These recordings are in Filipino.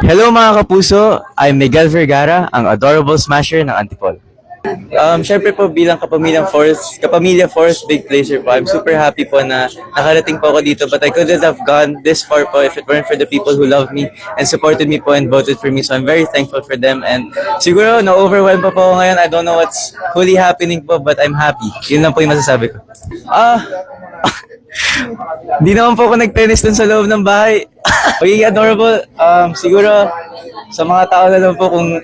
Hello mga kapuso, I'm Miguel Vergara, ang adorable smasher ng Antipolo. Syempre po bilang kapamilya Force Big Placer po, I'm super happy po na nakarating po ako dito, but I couldn't have gone this far po if it weren't for the people who love me and supported me po and voted for me. So I'm very thankful for them, and siguro na-overwhelmed pa po ako ngayon. I don't know what's fully happening po, but I'm happy. Yun lang po yung masasabi ko. Di naman po ako nag-tennis dun sa loob ng bahay. Magiging adorable, siguro sa mga tao na lang po kung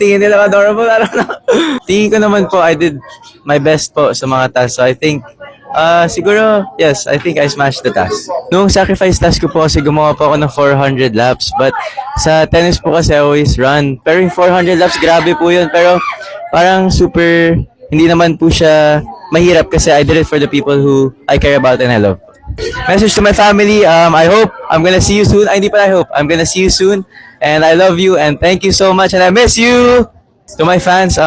tingin nila adorable, I don't know. Tingin ko naman po, I did my best po sa mga tasks. So I think, siguro, yes, I think I smashed the task. Noong sacrifice task ko po kasi gumawa po ako ng 400 laps. But sa tennis po kasi I always run. Pero yung 400 laps, grabe po yun. Pero parang super, hindi naman po siya mahirap kasi I did it for the people who I care about and I love. Message to my family, I hope I'm gonna see you soon. Ay, hindi pala I hope. I'm gonna see you soon. And I love you and thank you so much and I miss you! To my fans,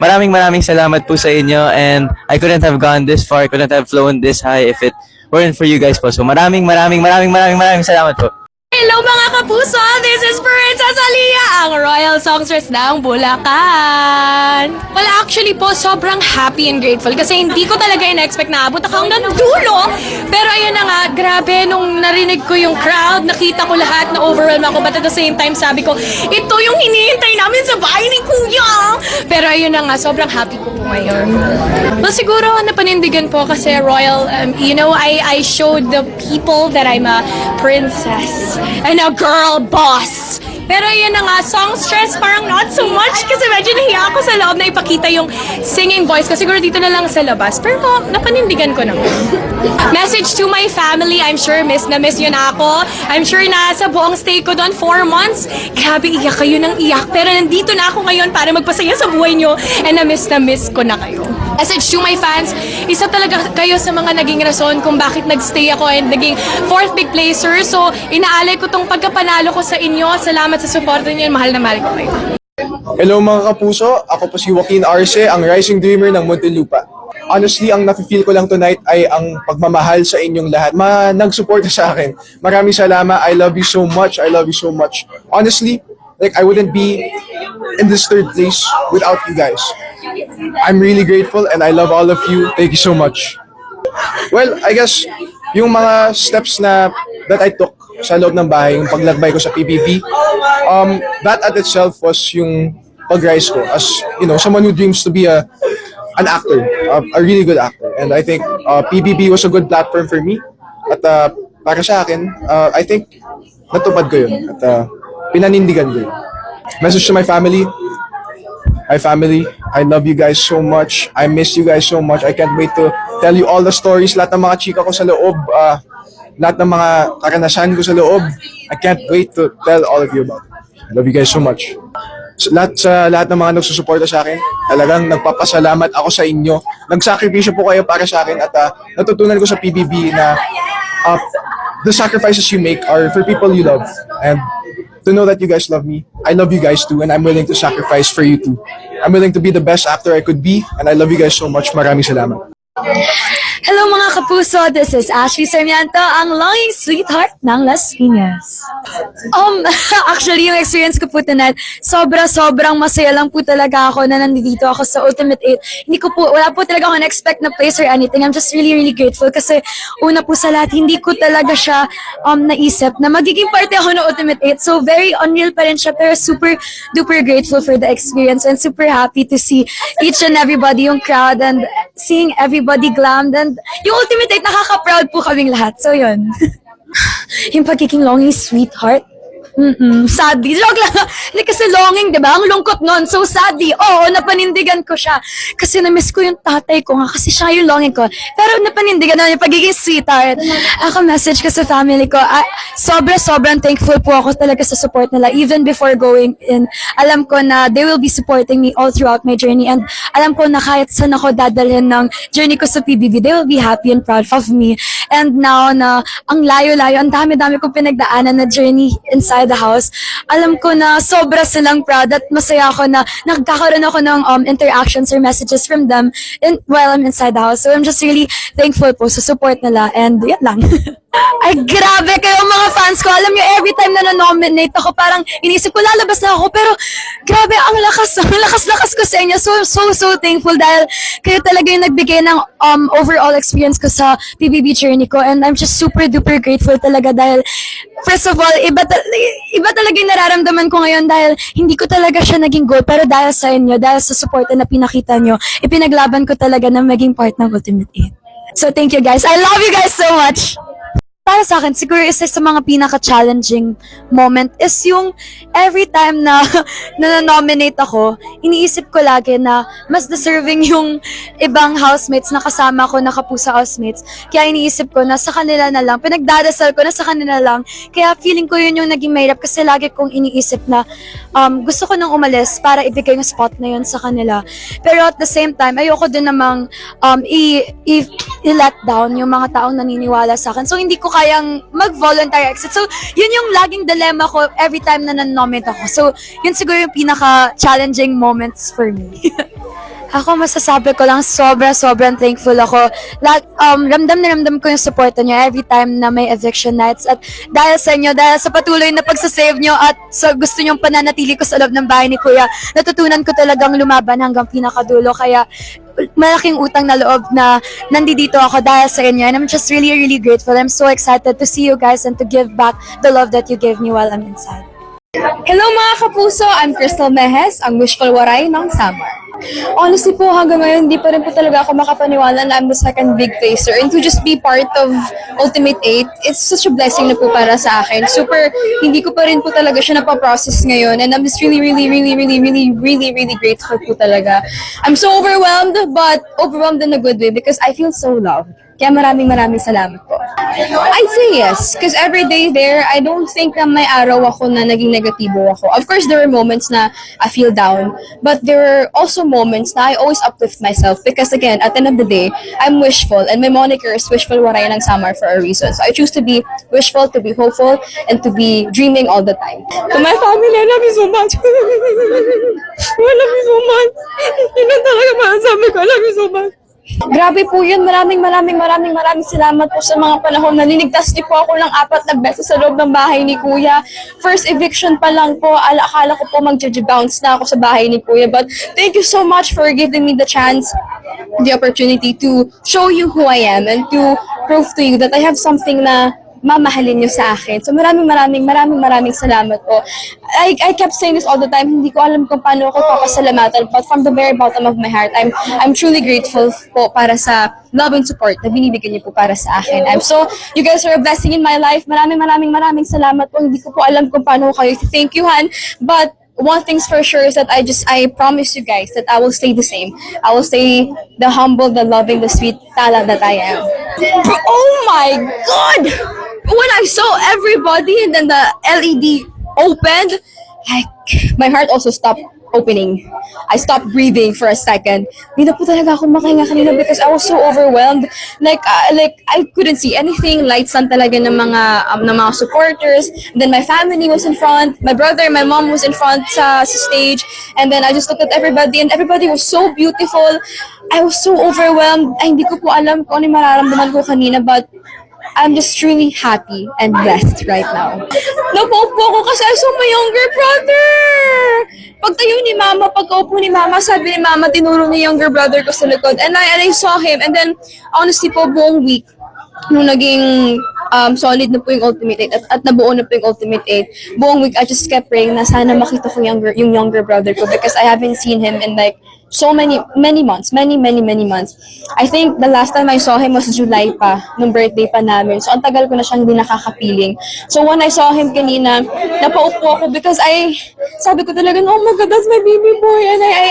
maraming salamat po sa inyo, and I couldn't have gone this far, I couldn't have flown this high if it weren't for you guys po. So maraming salamat po. Hello mga kapuso! This is Princess Aliyah, ang Royal Songstress ng Bulacan! Well, actually po, sobrang happy and grateful kasi hindi ko talaga in-expect na abot ako hanggang dulo. Pero ayun na nga, grabe, nung narinig ko yung crowd, nakita ko lahat, na-overwhelm ako. But at the same time, sabi ko, ito yung hinihintay namin sa bahay ni Kuya! Pero ayun na nga, sobrang happy ko po ngayon. Well, siguro, napanindigan po kasi Royal, I showed the people that I'm a princess and a girl boss. Pero yun na nga, songstress parang not so much kasi medyo nahiya ako sa loob na ipakita yung singing voice ko. Siguro dito na lang sa labas. Pero napanindigan ko naman. Message to my family, I'm sure miss na miss yun ako. I'm sure na sa buong stay ko doon, 4 months. Grabe, iyak kayo ng iyak. Pero nandito na ako ngayon para magpasaya sa buhay nyo. And na miss ko na kayo. Message to my fans, isa talaga kayo sa mga naging rason kung bakit nagstay ako and naging 4th big placer. So, inaalay ko tong pagkapanalo ko sa inyo. Salamat sa suporta niyo. Mahal na mahal ko kayo. Hello mga kapuso, ako po si Joaquin Arce, ang rising dreamer ng Muntinlupa. Honestly, ang nafe-feel ko lang tonight ay ang pagmamahal sa inyong lahat. Nag-support sa akin. Maraming salamat. I love you so much. I love you so much. Honestly, like I wouldn't be in this 3rd place without you guys. I'm really grateful and I love all of you. Thank you so much. Well, I guess yung mga steps that I took sa loob ng bahay, yung paglakbay ko sa PBB, that at itself was yung pag-rise ko as, someone who dreams to be an actor, a really good actor. And I think PBB was a good platform for me. At para sa akin, I think natupad ko yun at pinanindigan ko yun. Message to my family. Hi family, I love you guys so much. I miss you guys so much. I can't wait to tell you all the stories, lahat ng mga chika ko sa loob, lahat ng mga karanasan ko sa loob. I can't wait to tell all of you about it. I love you guys so much. Sa lahat ng mga nagsusuporta sa akin, talagang nagpapasalamat ako sa inyo. Nagsakripisyo po kayo para sa akin at natutunan ko sa PBB na the sacrifices you make are for people you love. And to know that you guys love me, I love you guys too, and I'm willing to sacrifice for you too. I'm willing to be the best actor I could be, and I love you guys so much. Maraming salamat. Hello mga kapuso, this is Ashley Sarmiento, ang longing sweetheart ng Las Piñas. Actually, yung experience ko po tonight, sobrang masaya lang po talaga ako na nandito ako sa Ultimate 8. Wala po talaga ako na-expect na place or anything. I'm just really grateful kasi una po sa lahat, hindi ko talaga siya naisip na magiging parte ako ng Ultimate 8. So very unreal pa rin siya, pero super duper grateful for the experience and super happy to see each and everybody, yung crowd, and seeing everybody glammed, and yung Ultimate 8, nakaka-proud po kaming lahat. So, yun. Yung pagiging longing sweetheart. Sadly. Joke lang. Hindi kasi longing, di ba? Ang lungkot nun. So, sadly. Oo, napanindigan ko siya. Kasi na-miss ko yung tatay ko nga. Kasi siya yung longing ko. Pero napanindigan na yung pagiging sweetheart. Ako message ko sa family ko. Sobrang thankful po ako talaga sa support nila. Even before going in, alam ko na they will be supporting me all throughout my journey. And alam ko na kahit saan ako dadalhin ng journey ko sa PBB, they will be happy and proud of me. And now na ang layo-layo, ang dami-dami kong pinagdaanan na journey inside inside the house, alam ko na sobra silang proud at masaya ako na nagkakaroon ako ng interactions or messages from them while I'm inside the house. So I'm just really thankful po sa support nila and yan lang. Ay, grabe kayo mga fans ko. Alam nyo, every time na na-nominate ako, parang inisip ko, lalabas na ako. Pero, grabe, ang lakas ko sa inyo. So thankful dahil kayo talaga yung nagbigay ng overall experience ko sa PBB journey ko. And I'm just super duper grateful talaga dahil, first of all, iba talaga yung nararamdaman ko ngayon dahil hindi ko talaga siya naging goal. Pero dahil sa inyo, dahil sa support na pinakita nyo, ipinaglaban ko talaga na maging part ng Ultimate 8. So thank you guys. I love you guys so much! Para sa akin, siguro isa sa mga pinaka-challenging moment is yung every time na na-nominate ako, iniisip ko lagi na mas deserving yung ibang housemates na kasama ko, na kapusa housemates. Kaya iniisip ko na sa kanila na lang, pinagdadasal ko na sa kanila lang. Kaya feeling ko yun yung naging mahirap kasi lagi kong iniisip na gusto ko nang umalis para ibigay yung spot na yun sa kanila. Pero at the same time, ayoko din namang i-let down yung mga taong naniniwala sa akin. So hindi ko kayang mag-voluntary exit. So, yun yung laging dilemma ko every time na nan-nominate ako. So, yun siguro yung pinaka-challenging moments for me. Ako, masasabi ko lang, sobrang thankful ako. Ramdam na ramdam ko yung support niyo every time na may eviction nights. At dahil sa inyo, dahil sa patuloy na pagsasave niyo at sa gusto niyong pananatili ko sa loob ng bahay ni Kuya, natutunan ko talagang lumaban hanggang pinakadulo. Kaya, malaking utang na loob na nandito ako dahil sa inyo. And I'm just really grateful. I'm so excited to see you guys and to give back the love that you gave me while I'm inside. Hello mga kapuso! I'm Crystal Mejes, ang wishful waray ng Samar. Honestly po, hanggang ngayon, hindi pa rin po talaga ako makapaniwala na I'm the second big placer. And to just be part of Ultimate 8, it's such a blessing na po para sa akin. Super, hindi ko pa rin po talaga siya napaprocess ngayon. And I'm just really grateful po talaga. I'm so overwhelmed, but overwhelmed in a good way because I feel so loved. Kaya maraming salamat po. I'd say yes, because every day there, I don't think na may araw ako na naging negatibo ako. Of course, there are moments na I feel down, but there are also moments na I always uplift myself because again, at the end of the day, I'm wishful and my moniker is Wishful Waray ng Samar for a reason. So I choose to be wishful, to be hopeful, and to be dreaming all the time. To my family, I love you so much. I love you so much. Yun lang talaga masasabi ko. I love you so much. Grabe po yun. Maraming salamat po sa mga panahon na linigtas niyo po ako ng 4 na beses sa loob ng bahay ni Kuya. First eviction pa lang po, akala ko po mag-bounce na ako sa bahay ni Kuya. But thank you so much for giving me the chance, the opportunity to show you who I am and to prove to you that I have something na mamahalin niyo sa akin. So maraming salamat po. I kept saying this all the time, hindi ko alam kung paano ako papasalamatan, but from the very bottom of my heart, I'm truly grateful po para sa love and support na binibigyan niyo po para sa akin. You guys are a blessing in my life. Maraming salamat po. Hindi ko po alam kung paano ko kayo thank you, Han, but one thing's for sure is that I promise you guys that I will stay the same. I will stay the humble, the loving, the sweet Tala that I am. Oh my God! When I saw everybody and then the LED opened, like, my heart also stopped opening. I stopped breathing for a second. Hindi na po talaga ako makahinga kanina because I was so overwhelmed. Like I couldn't see anything. Lights lang talaga ng mga supporters. And then my family was in front. My brother, my mom was in front sa stage. And then I just looked at everybody and everybody was so beautiful. I was so overwhelmed. Ay, hindi ko po alam kung ano yung mararamdaman ko kanina, but I'm just truly happy and blessed right now. Napaupo ako kasi I saw my younger brother! Pagtayo ni Mama, pagkaupo ni Mama, sabi ni Mama, tinuro ni younger brother ko sa likod. And I saw him. And then, honestly po, buong week, nung naging solid na po yung Ultimate 8 at nabuo na po yung Ultimate 8, buong week I just kept praying na sana makita ko yung younger brother ko because I haven't seen him in like so many months. I think the last time I saw him was July pa, nung birthday pa namin. So, ang tagal ko na siyang hindi nakakapiling. So, when I saw him kanina, napaupo ako because sabi ko talaga, oh my God, that's my baby boy.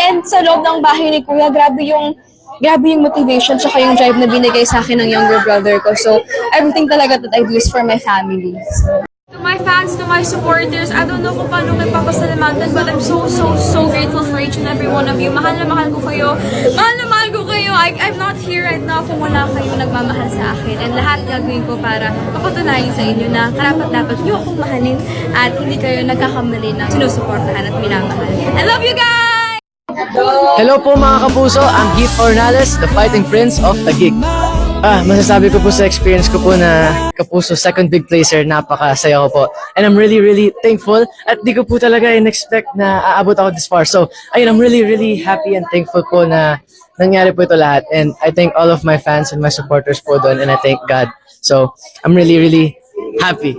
And sa loob ng bahay ni Kuya, grabe yung motivation tsaka yung drive na binigay sa akin ng younger brother ko. So, everything talaga that I do is for my family. So, To my fans, to my supporters, I don't know kung paano kayo papasalamatan, but I'm so grateful for each and every one of you. Mahal na mahal ko kayo. Mahal na mahal ko kayo. I'm not here right now kung wala kayo nagmamahal sa akin. And lahat gagawin ko para mapatunayan sa inyo na karapat-dapat nyo akong mahalin at hindi kayo nagkakamali na sinusuportahan at minamahal. I love you guys! Hello po mga kapuso, I'm Heath Ornales, the fighting prince of Taguig. Masasabi ko po sa experience ko po na kapuso, second big placer, napakasaya ko po. And I'm really thankful at di ko po talaga in-expect na aabot ako this far. So, ayun, I'm really happy and thankful po na nangyari po ito lahat. And I thank all of my fans and my supporters po doon and I thank God. So, I'm really happy.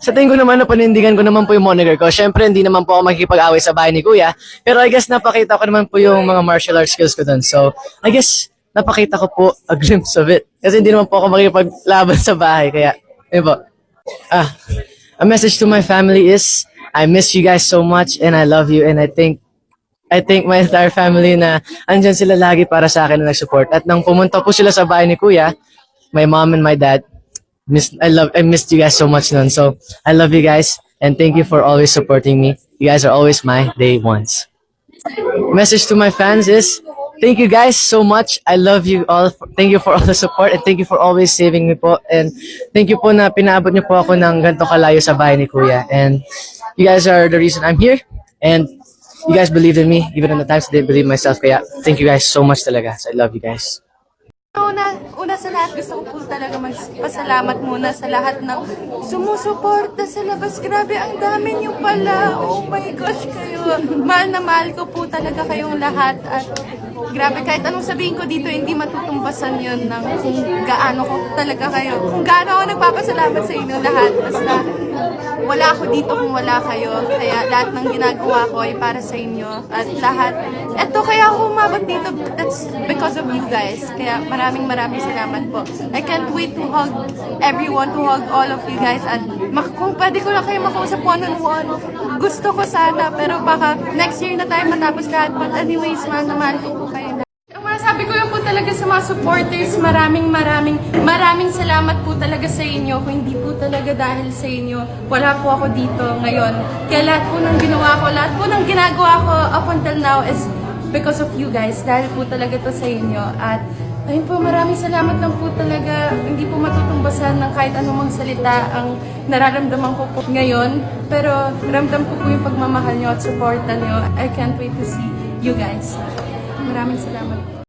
Sa tingin ko naman na panindigan ko naman po yung moniker ko. Siyempre, hindi naman po ako makikipag-away sa bahay ni Kuya. Pero I guess napakita ko naman po yung mga martial arts skills ko doon. So, I guess napakita ko po a glimpse of it. Kasi hindi naman po ako makikipaglaban sa bahay. Kaya, yun po. A message to my family is, I miss you guys so much and I love you and I think my entire family na andyan sila lagi para sa akin na nag-support. At nang pumunta po sila sa bahay ni Kuya, my mom and my dad, I missed you guys so much nun. So, I love you guys and thank you for always supporting me. You guys are always my day ones. Message to my fans is, thank you guys so much. I love you all. Thank you for all the support and thank you for always saving me po. And thank you po na pinaabot niyo po ako ng ganito kalayo sa bahay ni Kuya. And you guys are the reason I'm here. And you guys believed in me even in the times I didn't believe myself. Kaya thank you guys so much talaga. So I love you guys. Una sa lahat, gusto ko po talaga magpasalamat muna sa lahat ng sumusuporta sa labas. Grabe, ang dami niyo pala. Oh my gosh, kayo. Mahal na mahal ko po talaga kayong lahat. At grabe, kahit anong sabihin ko dito, hindi matutumbasan yun ng kung gaano ko talaga kayo. Kung gaano ako nagpapasalamat sa inyo lahat. Basta wala ako dito kung wala kayo. Kaya lahat ng ginagawa ko ay para sa inyo. At lahat, eto kaya ako umabot dito. That's because of you guys. Kaya maraming salamat po. I can't wait to hug everyone, to hug all of you guys. At kung pwede ko lang kayo makausap one-on-one, gusto ko sana. Pero baka next year na tayo matapos lahat. But anyways, mahal na mahal ko po kayo. Ang masasabi ko lang po talaga sa mga supporters, maraming salamat po talaga sa inyo. Kung hindi po talaga dahil sa inyo, wala po ako dito ngayon. Kaya lahat po ng ginawa ko, lahat po ng ginagawa ko up until now is because of you guys. Dahil po talaga to sa inyo. At ayun po, maraming salamat lang po talaga. Hindi po matutumbasan ng kahit anumang salita ang nararamdaman ko po ngayon. Pero ramdam ko po yung pagmamahal nyo at supportan nyo. I can't wait to see you guys. Maraming salamat.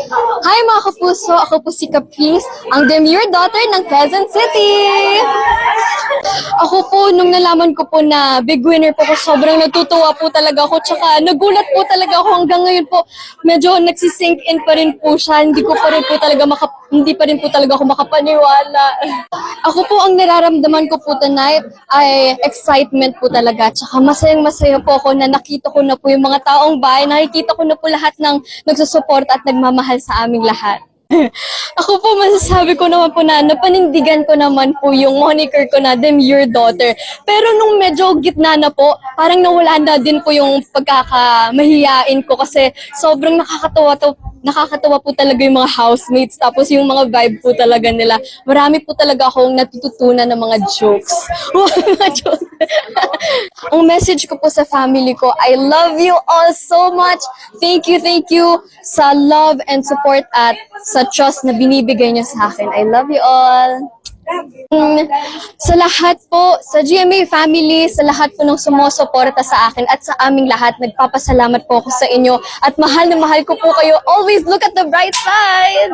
Hi mga kapuso! Ako po si Caprice, ang demure daughter ng Quezon City! Ako po, nung nalaman ko po na big winner po ako, sobrang natutuwa po talaga ako. Tsaka nagulat po talaga ako hanggang ngayon po. Medyo nagsisink in pa rin po siya. Hindi pa rin po talaga ako makapaniwala. Ako po, ang nararamdaman ko po tonight ay excitement po talaga. Tsaka masayang-masaya po ako na nakita ko na po yung mga taong bahay. Nakikita ko na po lahat ng nagsusuporta at nagmamahal sa aming lahat. Ako po, masasabi ko naman po na napanindigan ko naman po yung moniker ko na Demure Daughter. Pero nung medyo gitna na po, parang nawala na din po yung pagkakamahiyain ko kasi sobrang nakakatawa po talaga yung mga housemates. Tapos yung mga vibe po talaga nila. Marami po talaga akong natututunan ng mga jokes. Ang message ko po sa family ko, I love you all so much. Thank you sa love and support at sa trust na binibigay niyo sa akin. I love you all. Sa lahat po, sa GMA family, sa lahat po ng sumusuporta sa akin at sa aming lahat, nagpapasalamat po ako sa inyo at mahal na mahal ko po kayo. Always look at the bright side!